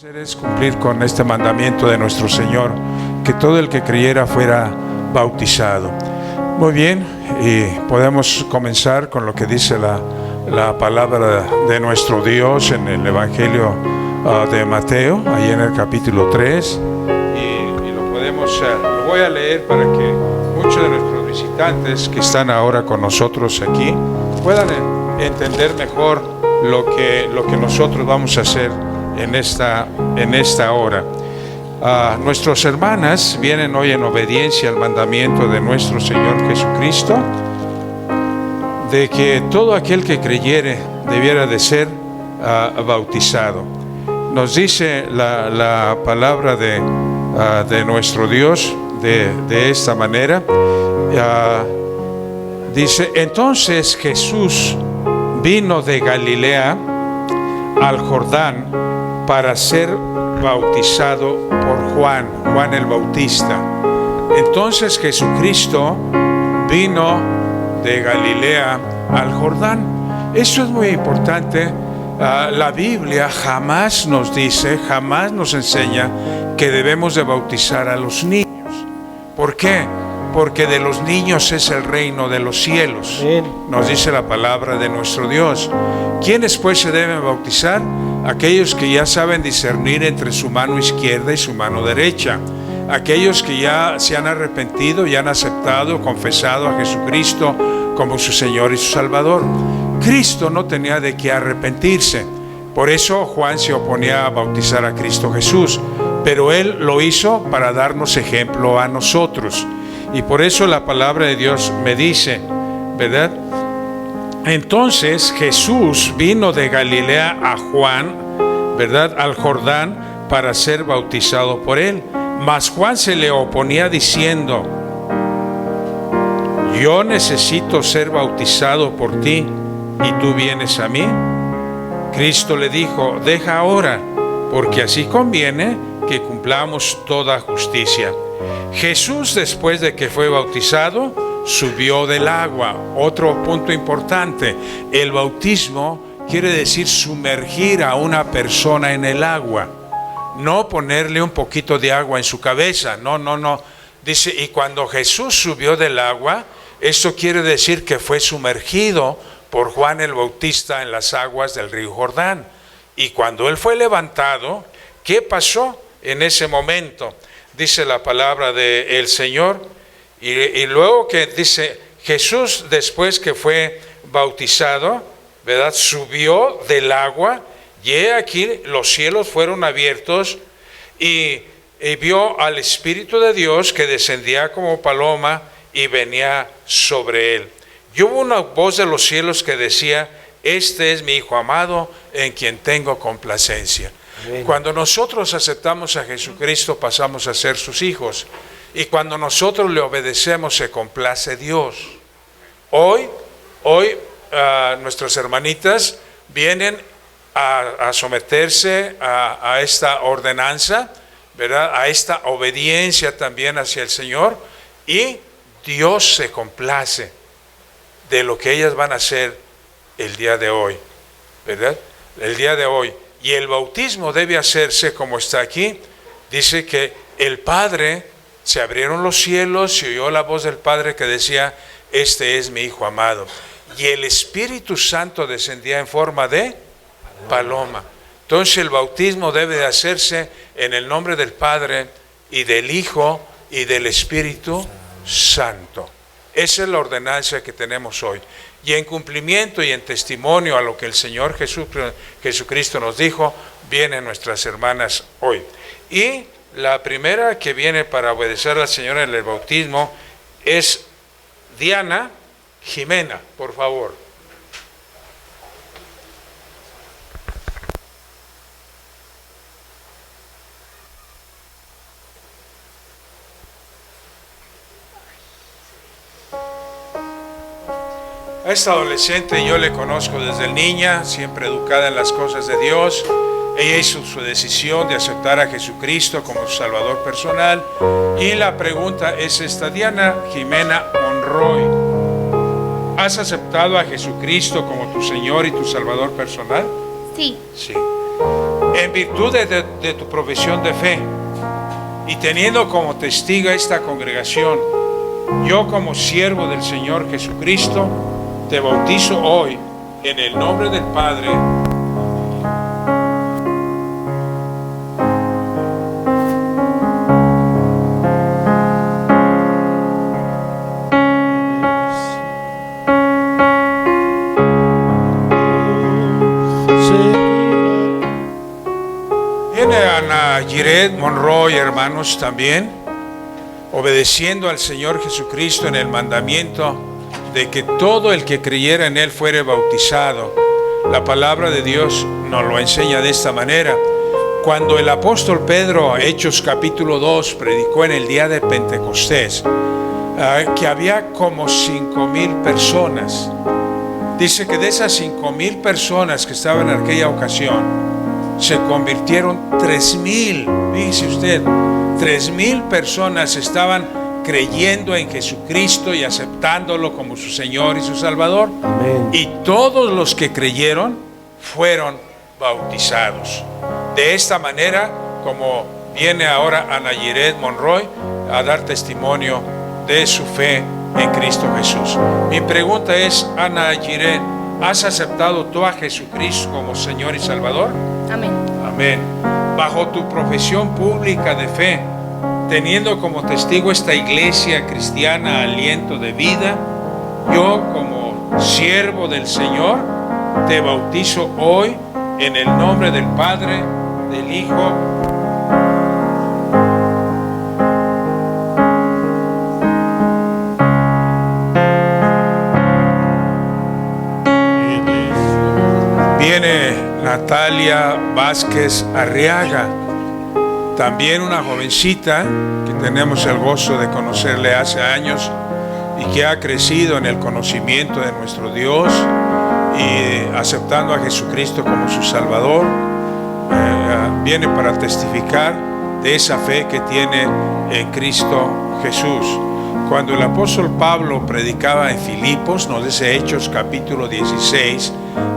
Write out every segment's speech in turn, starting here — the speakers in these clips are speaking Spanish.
Es cumplir con este mandamiento de nuestro Señor, que todo el que creyera fuera bautizado. Muy bien, y podemos comenzar con lo que dice la palabra de nuestro Dios en el Evangelio de Mateo, ahí en el capítulo 3, y lo podemos, lo voy a leer para que muchos de nuestros visitantes que están ahora con nosotros aquí puedan entender mejor lo que nosotros vamos a hacer en esta hora. Nuestras hermanas vienen hoy en obediencia al mandamiento de nuestro Señor Jesucristo, de que todo aquel que creyere debiera de ser bautizado. Nos dice la palabra de nuestro Dios de esta manera. Dice: entonces Jesús vino de Galilea al Jordán para ser bautizado por Juan el Bautista. Entonces Jesucristo vino de Galilea al Jordán. Eso es muy importante. La Biblia jamás nos dice, jamás nos enseña que debemos de bautizar a los niños. ¿Por qué? Porque de los niños es el reino de los cielos. Nos dice la palabra de nuestro Dios. ¿Quiénes pues se deben bautizar? Aquellos que ya saben discernir entre su mano izquierda y su mano derecha. Aquellos que ya se han arrepentido y han aceptado, confesado a Jesucristo como su Señor y su Salvador. Cristo no tenía de qué arrepentirse. Por eso Juan se oponía a bautizar a Cristo Jesús. Pero él lo hizo para darnos ejemplo a nosotros. Y por eso la palabra de Dios me dice, ¿verdad? Entonces Jesús vino de Galilea a Juan, ¿verdad?, al Jordán para ser bautizado por él. Mas Juan se le oponía diciendo: yo necesito ser bautizado por ti, ¿y tú vienes a mí? Cristo le dijo: deja ahora, porque así conviene que cumplamos toda justicia. Jesús, después de que fue bautizado, subió del agua. Otro punto importante: el bautismo quiere decir sumergir a una persona en el agua, no ponerle un poquito de agua en su cabeza. No. Dice: y cuando Jesús subió del agua, esto quiere decir que fue sumergido por Juan el Bautista en las aguas del río Jordán. Y cuando él fue levantado, ¿qué pasó en ese momento? Dice la palabra del Señor, y luego que dice: Jesús, después que fue bautizado, ¿verdad?, subió del agua, y he aquí los cielos fueron abiertos, y vio al Espíritu de Dios que descendía como paloma y venía sobre él. Y hubo una voz de los cielos que decía: este es mi Hijo amado, en quien tengo complacencia. Amén. Cuando nosotros aceptamos a Jesucristo, pasamos a ser sus hijos. Y cuando nosotros le obedecemos, se complace Dios. Hoy nuestras hermanitas vienen a someterse a esta ordenanza, ¿verdad?, a esta obediencia también hacia el Señor. Y Dios se complace de lo que ellas van a hacer el día de hoy, ¿verdad? El día de hoy. Y el bautismo debe hacerse como está aquí. Dice que el Padre, se abrieron los cielos, se oyó la voz del Padre que decía: este es mi Hijo amado. Y el Espíritu Santo descendía en forma de paloma. Entonces el bautismo debe de hacerse en el nombre del Padre y del Hijo y del Espíritu Santo. Esa es la ordenanza que tenemos hoy. Y en cumplimiento y en testimonio a lo que el Señor Jesucristo nos dijo, vienen nuestras hermanas hoy. Y la primera que viene para obedecer al Señor en el bautismo es Diana Jimena, por favor. A esta adolescente yo le conozco desde niña, siempre educada en las cosas de Dios. Ella hizo su decisión de aceptar a Jesucristo como su Salvador personal. Y la pregunta es esta: Diana Jimena Monroy, ¿has aceptado a Jesucristo como tu Señor y tu Salvador personal? Sí. Sí. en virtud de tu profesión de fe y teniendo como testigo esta congregación, yo como siervo del Señor Jesucristo te bautizo hoy en el nombre del Padre, Ana Giret Monroy, hermanos, también obedeciendo al Señor Jesucristo en el mandamiento de que todo el que creyera en Él fuere bautizado. La palabra de Dios nos lo enseña de esta manera. Cuando el apóstol Pedro, Hechos capítulo 2, predicó en el día de Pentecostés, que había como 5,000 personas. Dice que de esas 5,000 personas que estaban en aquella ocasión, se convirtieron 3,000. Fíjese usted, 3,000 personas estaban creyendo en Jesucristo y aceptándolo como su Señor y su Salvador. Amén. Y todos los que creyeron fueron bautizados. De esta manera, como viene ahora Ana Giret Monroy a dar testimonio de su fe en Cristo Jesús. Mi pregunta es, Ana Giret, ¿has aceptado tú a Jesucristo como Señor y Salvador? Amén. Amén. Bajo tu profesión pública de fe, teniendo como testigo esta iglesia cristiana Aliento de Vida, yo como siervo del Señor te bautizo hoy en el nombre del Padre, del Hijo Viene Natalia Vázquez Arriaga, también una jovencita que tenemos el gozo de conocerle hace años y que ha crecido en el conocimiento de nuestro Dios y aceptando a Jesucristo como su Salvador. Viene para testificar de esa fe que tiene en Cristo Jesús. Cuando el apóstol Pablo predicaba en Filipos, nos dice Hechos capítulo 16,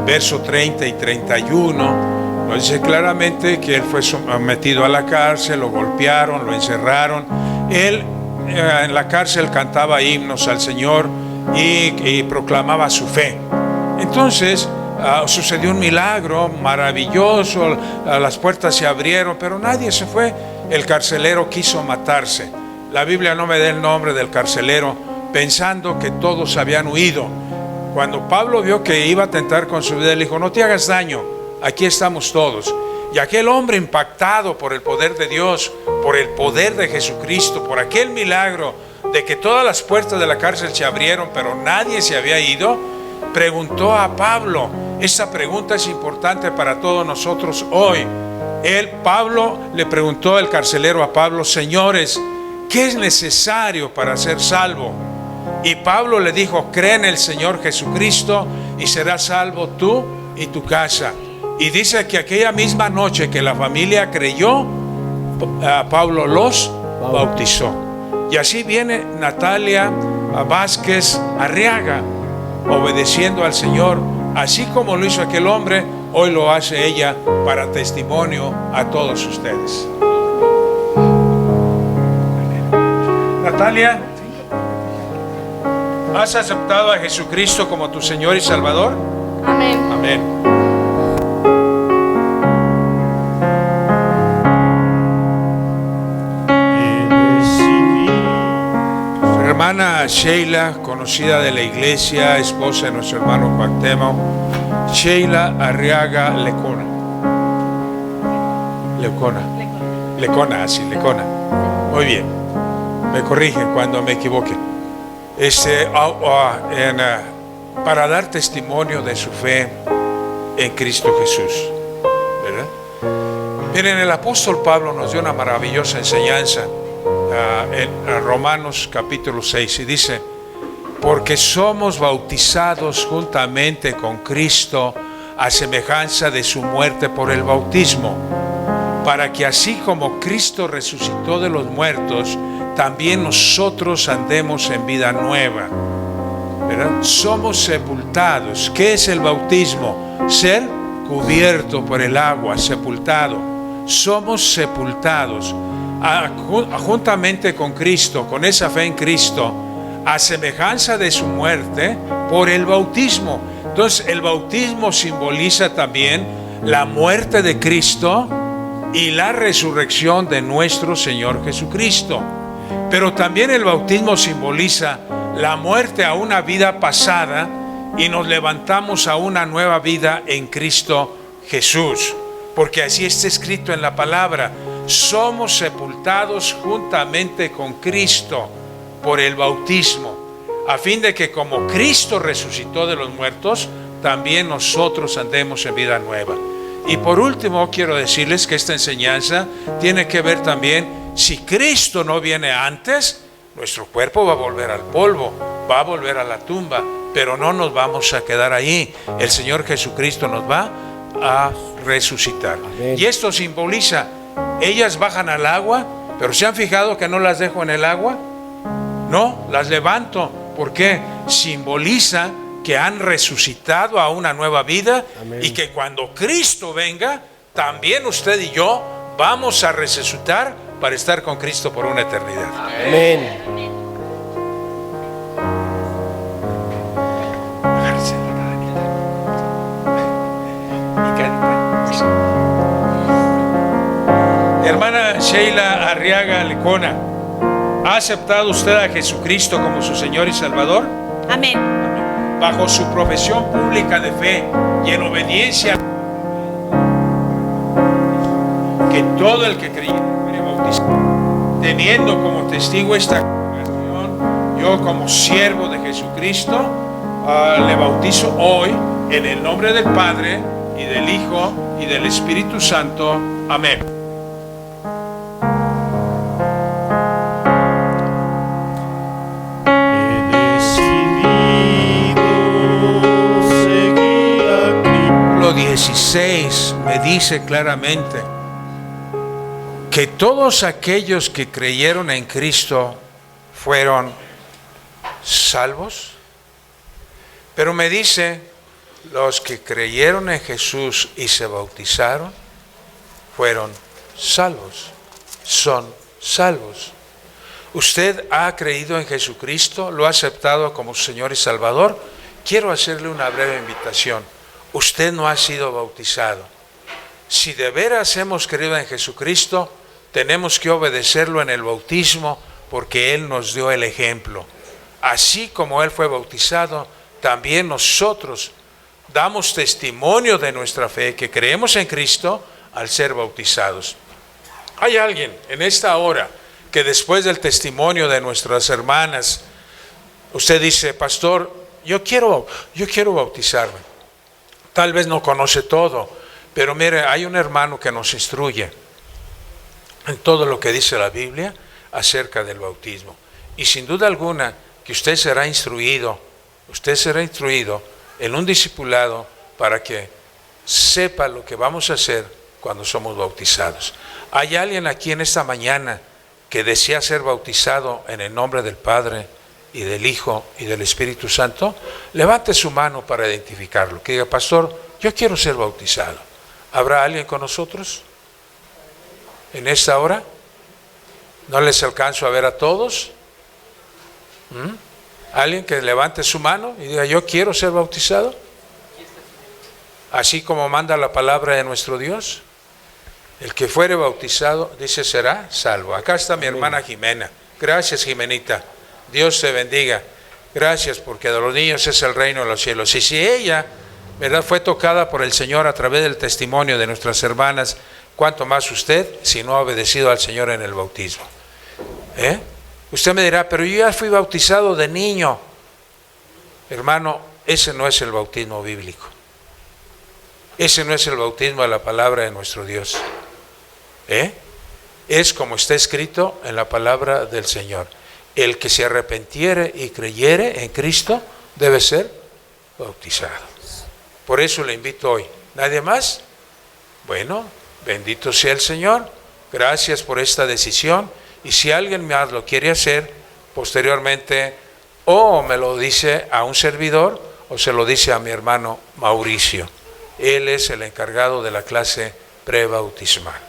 verso 30 y 31, nos dice claramente que él fue metido a la cárcel, lo golpearon, lo encerraron. Él en la cárcel cantaba himnos al Señor y proclamaba su fe. Entonces sucedió un milagro maravilloso, las puertas se abrieron, pero nadie se fue. El carcelero quiso matarse. La Biblia no me da el nombre del carcelero, pensando que todos habían huido. Cuando Pablo vio que iba a tentar con su vida, le dijo: no te hagas daño, aquí estamos todos. Y aquel hombre, impactado por el poder de Dios, por el poder de Jesucristo, por aquel milagro de que todas las puertas de la cárcel se abrieron, pero nadie se había ido, preguntó a Pablo. Esta pregunta es importante para todos nosotros hoy. Pablo le preguntó, el carcelero, a Pablo: señores, ¿qué es necesario para ser salvo? Y Pablo le dijo: cree en el Señor Jesucristo y serás salvo tú y tu casa. Y dice que aquella misma noche que la familia creyó, Pablo los bautizó. Y así viene Natalia Vázquez Arriaga, obedeciendo al Señor, así como lo hizo aquel hombre, hoy lo hace ella para testimonio a todos ustedes. Natalia, ¿has aceptado a Jesucristo como tu Señor y Salvador? Amén. Amén. Su hermana Sheila, conocida de la iglesia, esposa de nuestro hermano Cuauhtémoc, Sheila Arriaga Lecona. Muy bien. Me corrigen cuando me equivoque. Para dar testimonio de su fe en Cristo Jesús, ¿verdad? Miren, el apóstol Pablo nos dio una maravillosa enseñanza en Romanos capítulo 6, y dice: porque somos bautizados juntamente con Cristo a semejanza de su muerte por el bautismo, para que así como Cristo resucitó de los muertos, también nosotros andemos en vida nueva, ¿verdad? Somos sepultados. ¿Qué es el bautismo? Ser cubierto por el agua, sepultado. Somos sepultados juntamente con Cristo, con esa fe en Cristo, a semejanza de su muerte por el bautismo. Entonces el bautismo simboliza también la muerte de Cristo y la resurrección de nuestro Señor Jesucristo. Pero también el bautismo simboliza la muerte a una vida pasada y nos levantamos a una nueva vida en Cristo Jesús. Porque así está escrito en la palabra: somos sepultados juntamente con Cristo por el bautismo, a fin de que como Cristo resucitó de los muertos, también nosotros andemos en vida nueva. Y por último, quiero decirles que esta enseñanza tiene que ver también, si Cristo no viene antes, nuestro cuerpo va a volver al polvo, va a volver a la tumba, pero no nos vamos a quedar ahí. El Señor Jesucristo nos va a resucitar. Amén. Y esto simboliza, ellas bajan al agua, pero ¿se han fijado que no las dejo en el agua? No, las levanto. ¿Por qué? Simboliza que han resucitado a una nueva vida. Amén. Y que cuando Cristo venga, también usted y yo vamos a resucitar para estar con Cristo por una eternidad. Amén. Hermana Sheila Arriaga Lecona, ¿ha aceptado usted a Jesucristo como su Señor y Salvador? Amén. Bajo su profesión pública de fe y en obediencia, que todo el que creyere fuere bautizado, teniendo como testigo esta congregación, yo como siervo de Jesucristo le bautizo hoy en el nombre del Padre y del Hijo y del Espíritu Santo. Amén. Versículo 16 me dice claramente que todos aquellos que creyeron en Cristo fueron salvos. Pero me dice, los que creyeron en Jesús y se bautizaron fueron salvos, son salvos. ¿Usted ha creído en Jesucristo? ¿Lo ha aceptado como Señor y Salvador? Quiero hacerle una breve invitación. Usted no ha sido bautizado. Si de veras hemos creído en Jesucristo, tenemos que obedecerlo en el bautismo, porque Él nos dio el ejemplo. Así como Él fue bautizado, también nosotros damos testimonio de nuestra fe, que creemos en Cristo al ser bautizados. Hay alguien en esta hora que después del testimonio de nuestras hermanas, usted dice: pastor, yo quiero bautizarme. Tal vez no conoce todo, pero mire, hay un hermano que nos instruye en todo lo que dice la Biblia acerca del bautismo. Y sin duda alguna que usted será instruido en un discipulado para que sepa lo que vamos a hacer cuando somos bautizados. ¿Hay alguien aquí en esta mañana que desea ser bautizado en el nombre del Padre y del Hijo y del Espíritu Santo? Levante su mano para identificarlo, que diga: pastor, yo quiero ser bautizado. ¿Habrá alguien con nosotros en esta hora? ¿No les alcanzo a ver a todos? ¿Alguien que levante su mano y diga: yo quiero ser bautizado? Así como manda la palabra de nuestro Dios. El que fuere bautizado, dice, será salvo. Acá está mi hermana Jimena. Gracias, Jimenita. Dios te bendiga. Gracias, porque de los niños es el reino de los cielos. Y si ella, ¿verdad?, fue tocada por el Señor a través del testimonio de nuestras hermanas, ¿cuánto más usted si no ha obedecido al Señor en el bautismo? Usted me dirá: pero yo ya fui bautizado de niño. Hermano, ese no es el bautismo bíblico. Ese no es el bautismo de la palabra de nuestro Dios. Es como está escrito en la palabra del Señor: el que se arrepentiere y creyere en Cristo debe ser bautizado. Por eso le invito hoy. ¿Nadie más? Bueno, bendito sea el Señor. Gracias por esta decisión. Y si alguien más lo quiere hacer posteriormente, o me lo dice a un servidor, o se lo dice a mi hermano Mauricio. Él es el encargado de la clase prebautismal.